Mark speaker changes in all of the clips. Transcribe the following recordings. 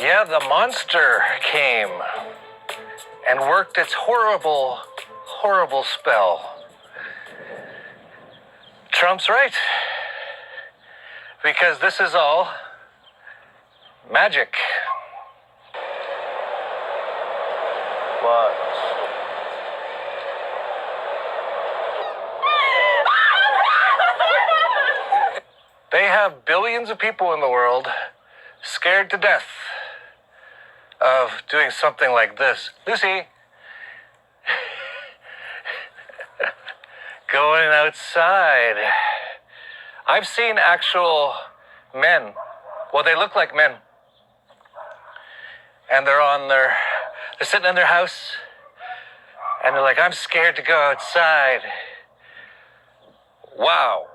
Speaker 1: Yeah, the monster came and worked its horrible, horrible spell. Trump's right. Because this is all magic. What? They have billions of people in the world scared to death of doing something like this. Lucy, going outside. I've seen actual men. Well, they look like men. And they're sitting in their house and they're like, I'm scared to go outside. Wow.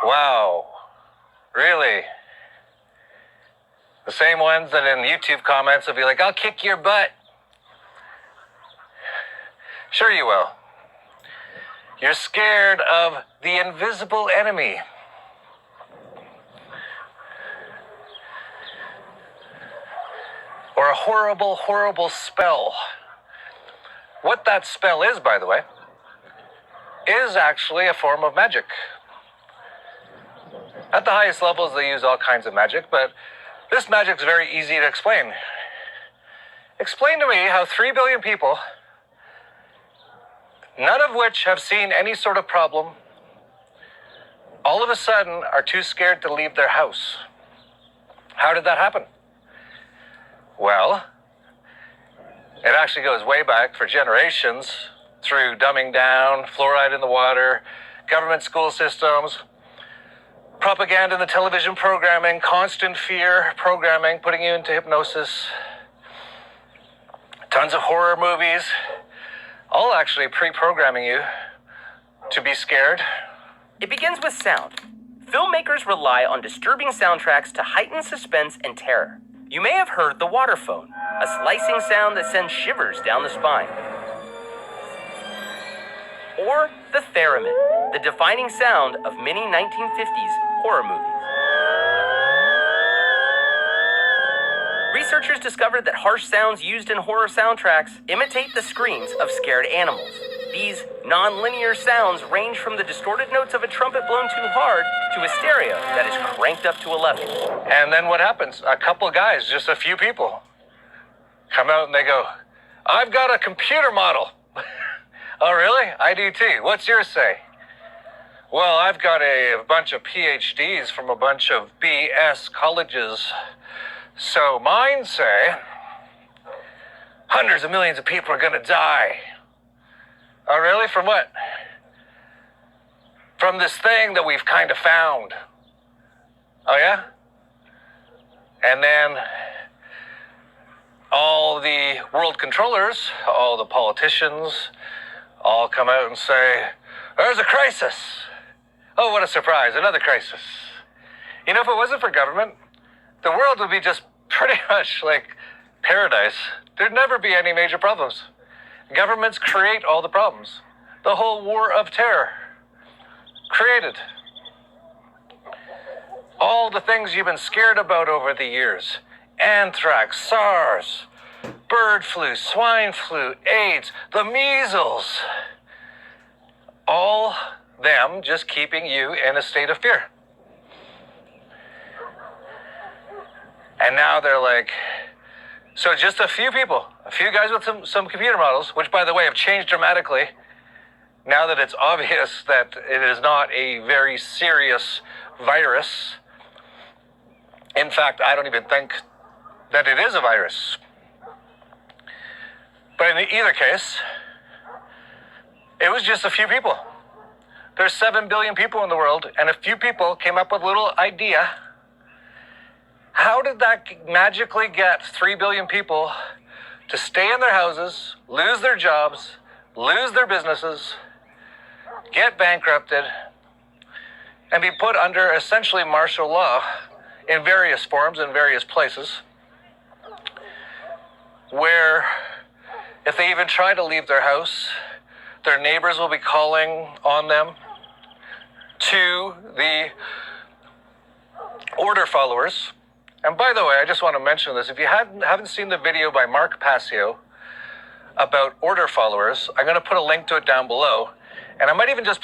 Speaker 1: Wow. Really? The same ones that in YouTube comments will be like, I'll kick your butt. Sure you will. You're scared of the invisible enemy. Or a horrible, horrible spell. What that spell is, by the way, is actually a form of magic. At the highest levels, they use all kinds of magic, but this magic's very easy to explain. Explain to me how 3 billion people, none of which have seen any sort of problem, all of a sudden are too scared to leave their house. How did that happen? Well, it actually goes way back for generations through dumbing down, fluoride in the water, government school systems, propaganda in the television programming, constant fear programming, putting you into hypnosis, tons of horror movies, all actually pre-programming you to be scared.
Speaker 2: It begins with sound. Filmmakers rely on disturbing soundtracks to heighten suspense and terror. You may have heard the waterphone, a slicing sound that sends shivers down the spine. Or the theremin, the defining sound of many 1950s horror movies. Researchers discovered that harsh sounds used in horror soundtracks imitate the screams of scared animals. These non-linear sounds range from the distorted notes of a trumpet blown too hard to a stereo that is cranked up to 11.
Speaker 1: And then what happens? A couple of guys, just a few people, come out and they go, I've got a computer model. Oh, really? I do too. What's yours say? Well, I've got a bunch of PhDs from a bunch of BS colleges. So mine say, hundreds of millions of people are going to die. Oh, really? From what? From this thing that we've kind of found. Oh, yeah? And then all the world controllers, all the politicians, all come out and say, there's a crisis. Oh, what a surprise, another crisis. You know, if it wasn't for government, the world would be just pretty much like paradise. There'd never be any major problems. Governments create all the problems. The whole war of terror created. All the things you've been scared about over the years. Anthrax, SARS, bird flu, swine flu, AIDS, the measles. All them just keeping you in a state of fear. And now they're like, so just a few people, a few guys with some computer models, which by the way have changed dramatically now that it's obvious that it is not a very serious virus. In fact, I don't even think that it is a virus. But in either case, it was just a few people. There's 7 billion people in the world, and a few people came up with a little idea. How did that magically get 3 billion people to stay in their houses, lose their jobs, lose their businesses, get bankrupted, and be put under essentially martial law in various forms in various places, where if they even try to leave their house, their neighbors will be calling on them to the order followers And by the way, I just want to mention this. If you haven't seen the video by Mark Passio about order followers, I'm going to put a link to it down below. And I might even just